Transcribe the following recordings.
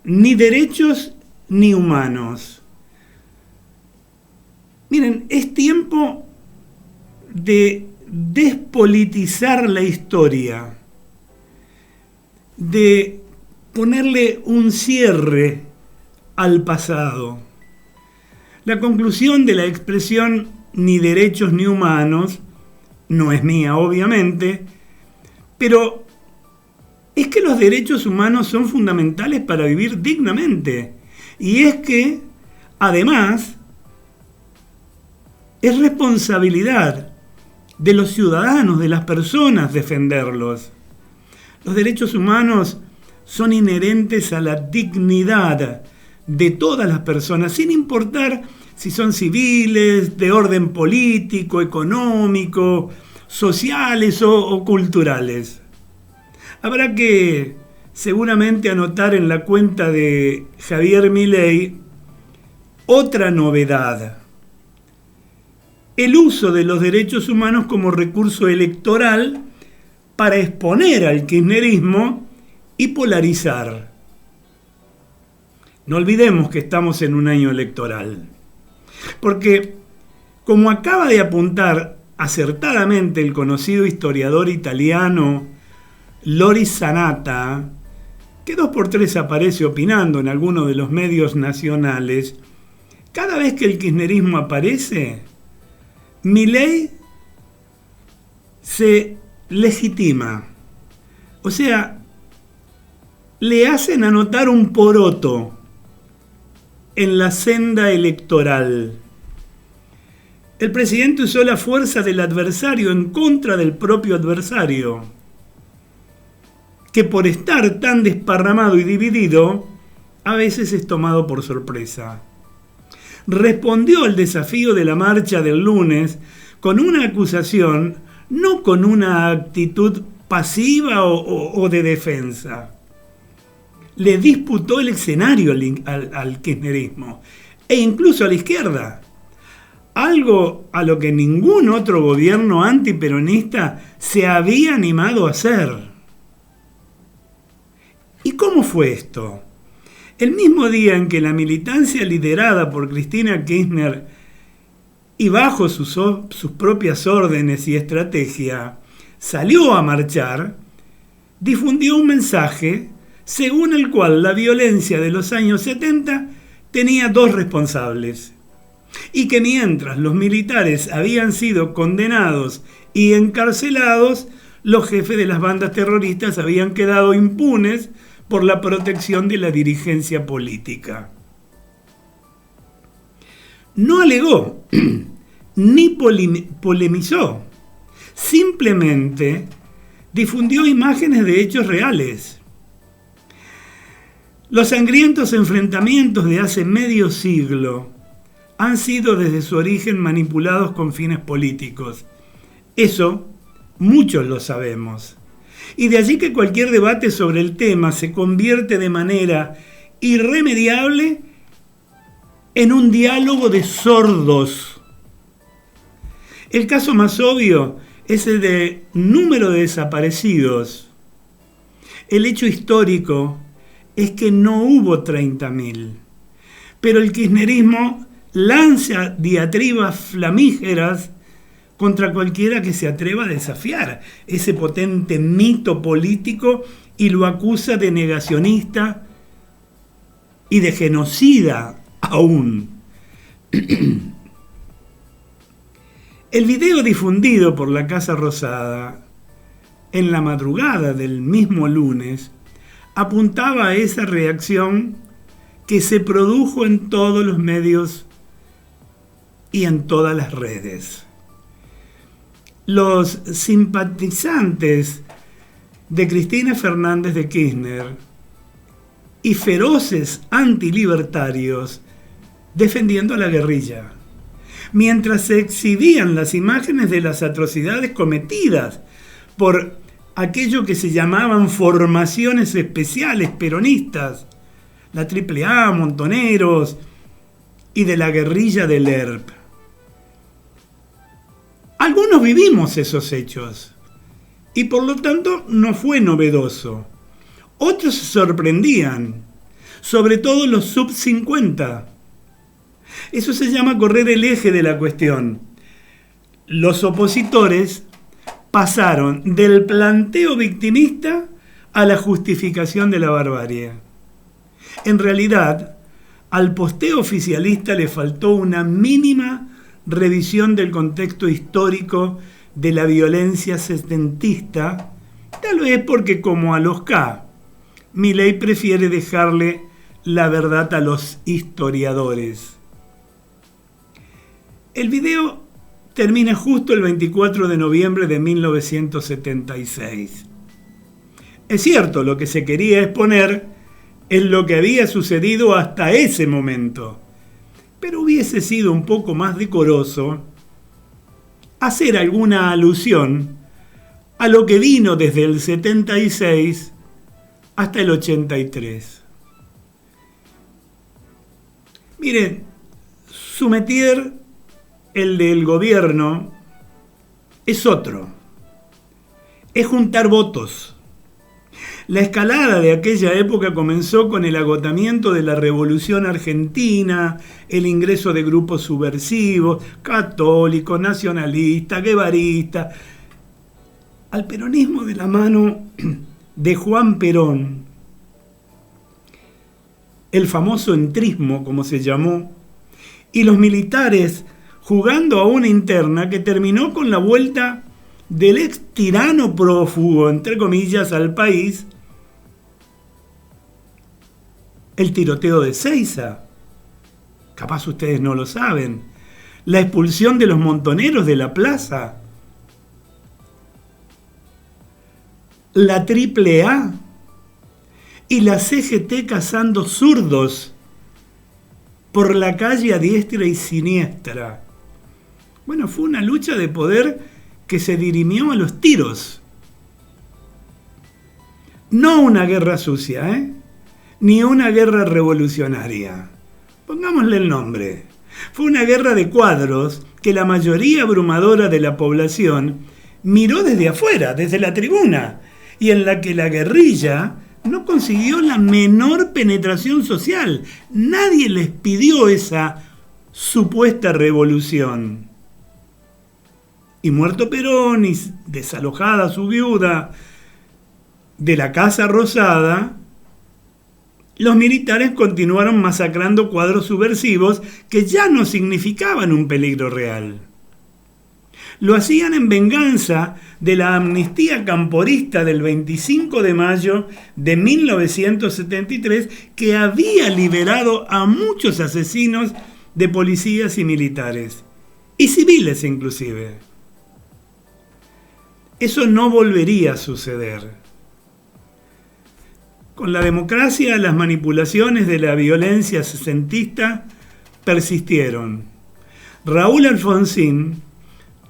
ni derechos ni humanos. Miren, es tiempo de despolitizar la historia, de ponerle un cierre al pasado. La conclusión de la expresión ni derechos ni humanos no es mía, obviamente, pero es que los derechos humanos son fundamentales para vivir dignamente. Y es que, además, es responsabilidad de los ciudadanos, de las personas, defenderlos. Los derechos humanos son inherentes a la dignidad de todas las personas, sin importar si son civiles, de orden político, económico, sociales o culturales. Habrá que seguramente anotar en la cuenta de Javier Milei otra novedad: el uso de los derechos humanos como recurso electoral para exponer al kirchnerismo y polarizar. No olvidemos que estamos en un año electoral, porque, como acaba de apuntar acertadamente el conocido historiador italiano Loris Sanata, que 2x3 aparece opinando en alguno de los medios nacionales, cada vez que el kirchnerismo aparece, Milei se legitima. O sea, le hacen anotar un poroto en la senda electoral. El presidente usó la fuerza del adversario en contra del propio adversario, que por estar tan desparramado y dividido, a veces es tomado por sorpresa. Respondió al desafío de la marcha del lunes con una acusación, no con una actitud pasiva o de defensa. Le disputó el escenario al kirchnerismo e incluso a la izquierda, algo a lo que ningún otro gobierno antiperonista se había animado a hacer. ¿Y cómo fue esto? El mismo día en que la militancia liderada por Cristina Kirchner y bajo sus propias órdenes y estrategia salió a marchar, difundió un mensaje según el cual la violencia de los años 70 tenía dos responsables, y que mientras los militares habían sido condenados y encarcelados, los jefes de las bandas terroristas habían quedado impunes por la protección de la dirigencia política. No alegó ni polemizó, simplemente difundió imágenes de hechos reales. Los sangrientos enfrentamientos de hace medio siglo han sido desde su origen manipulados con fines políticos. Eso muchos lo sabemos. Y de allí que cualquier debate sobre el tema se convierte de manera irremediable en un diálogo de sordos. El caso más obvio es el de número de desaparecidos. El hecho histórico es que no hubo 30.000, pero el kirchnerismo lanza diatribas flamígeras contra cualquiera que se atreva a desafiar ese potente mito político y lo acusa de negacionista y de genocida aún. El video difundido por la Casa Rosada en la madrugada del mismo lunes apuntaba a esa reacción que se produjo en todos los medios y en todas las redes. Los simpatizantes de Cristina Fernández de Kirchner y feroces antilibertarios defendiendo a la guerrilla, mientras se exhibían las imágenes de las atrocidades cometidas por aquello que se llamaban formaciones especiales peronistas, la AAA, Montoneros y de la guerrilla del ERP. Algunos vivimos esos hechos y por lo tanto no fue novedoso. Otros se sorprendían. sobre todo los sub 50. Eso se llama correr el eje de la cuestión. Los opositores pasaron del planteo victimista a la justificación de la barbarie. En realidad, al posteo oficialista le faltó una mínima revisión del contexto histórico de la violencia setentista, tal vez porque, como a los K, Milei prefiere dejarle la verdad a los historiadores. El video termina justo el 24 de noviembre de 1976. Es cierto, lo que se quería exponer es lo que había sucedido hasta ese momento, pero hubiese sido un poco más decoroso hacer alguna alusión a lo que vino desde el 76 hasta el 83. Miren, su métier, el del gobierno, es otro. Es juntar votos. La escalada de aquella época comenzó con el agotamiento de la Revolución Argentina, el ingreso de grupos subversivos, católicos, nacionalistas, guevaristas, al peronismo de la mano de Juan Perón, el famoso entrismo, como se llamó, y los militares jugando a una interna que terminó con la vuelta del ex tirano prófugo, entre comillas, al país, el tiroteo de Seiza, capaz ustedes no lo saben, la expulsión de los montoneros de la plaza, la AAA y la CGT cazando zurdos por la calle a diestra y siniestra. Bueno, fue una lucha de poder que se dirimió a los tiros. No una guerra sucia, ni una guerra revolucionaria. Pongámosle el nombre. Fue una guerra de cuadros que la mayoría abrumadora de la población miró desde afuera, desde la tribuna, y en la que la guerrilla no consiguió la menor penetración social. Nadie les pidió esa supuesta revolución. Y muerto Perón y desalojada su viuda de la Casa Rosada, los militares continuaron masacrando cuadros subversivos que ya no significaban un peligro real. Lo hacían en venganza de la amnistía camporista del 25 de mayo de 1973, que había liberado a muchos asesinos de policías y militares, y civiles inclusive. Eso no volvería a suceder. Con la democracia, las manipulaciones de la violencia sesentista persistieron. Raúl Alfonsín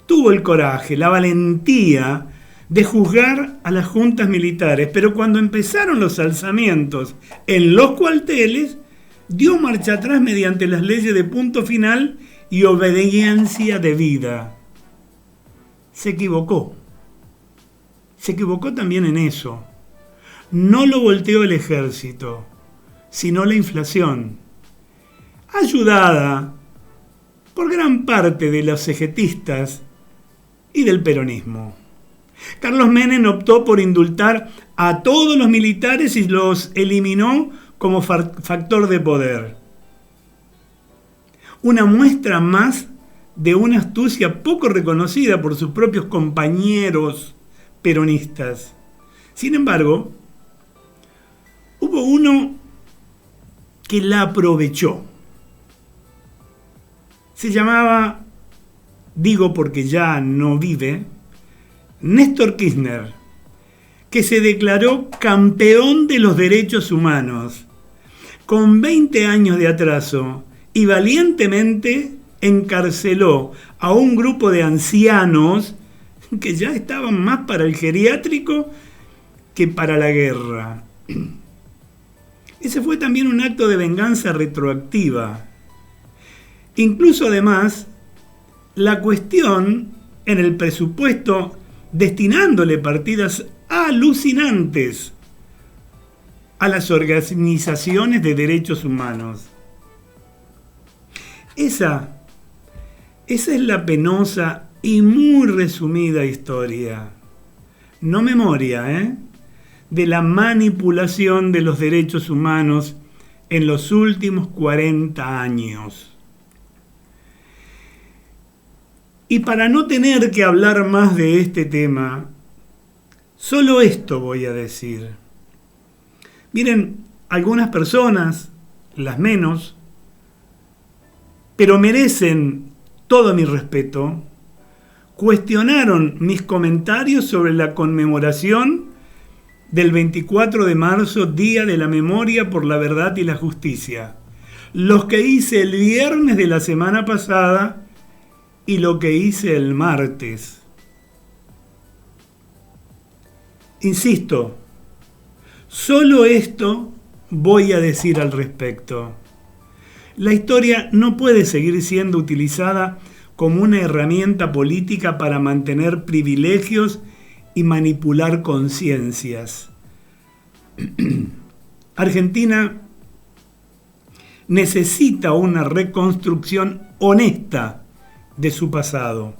tuvo el coraje, la valentía de juzgar a las juntas militares, pero cuando empezaron los alzamientos en los cuarteles, dio marcha atrás mediante las leyes de punto final y obediencia debida. Se equivocó. Se equivocó también en eso. No lo volteó el ejército, sino la inflación, ayudada por gran parte de los cegetistas y del peronismo. Carlos Menem optó por indultar a todos los militares y los eliminó como factor de poder. Una muestra más de una astucia poco reconocida por sus propios compañeros peronistas. Sin embargo, hubo uno que la aprovechó. Se llamaba, digo porque ya no vive, Néstor Kirchner, que se declaró campeón de los derechos humanos, con 20 años de atraso, y valientemente encarceló a un grupo de ancianos que ya estaban más para el geriátrico que para la guerra. Ese fue también un acto de venganza retroactiva. Incluso además, la cuestión en el presupuesto destinándole partidas alucinantes a las organizaciones de derechos humanos. Esa es la penosa y muy resumida historia, no memoria, de la manipulación de los derechos humanos en los últimos 40 años. Y para no tener que hablar más de este tema, solo esto voy a decir. Miren, algunas personas, las menos, pero merecen todo mi respeto, cuestionaron mis comentarios sobre la conmemoración del 24 de marzo, Día de la Memoria por la Verdad y la Justicia. Los que hice el viernes de la semana pasada y lo que hice el martes. Insisto, solo esto voy a decir al respecto. La historia no puede seguir siendo utilizada como una herramienta política para mantener privilegios y manipular conciencias. Argentina necesita una reconstrucción honesta de su pasado,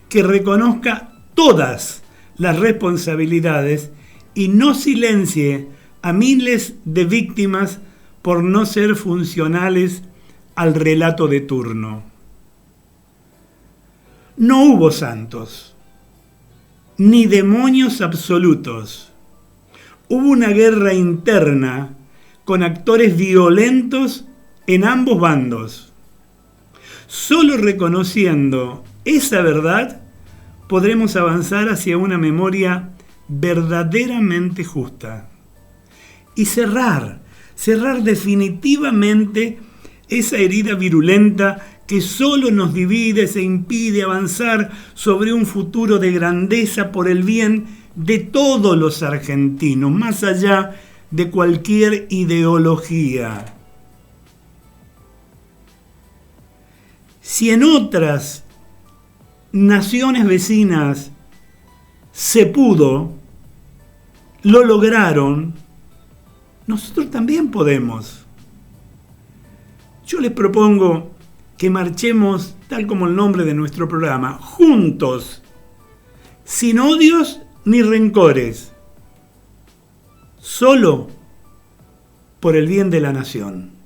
que reconozca todas las responsabilidades y no silencie a miles de víctimas por no ser funcionales al relato de turno. No hubo santos, ni demonios absolutos. Hubo una guerra interna con actores violentos en ambos bandos. Solo reconociendo esa verdad podremos avanzar hacia una memoria verdaderamente justa y cerrar definitivamente esa herida virulenta que solo nos divide e impide avanzar sobre un futuro de grandeza por el bien de todos los argentinos, más allá de cualquier ideología. Si en otras naciones vecinas se pudo, lo lograron, nosotros también podemos. Yo les propongo que marchemos, tal como el nombre de nuestro programa, juntos, sin odios ni rencores, solo por el bien de la nación.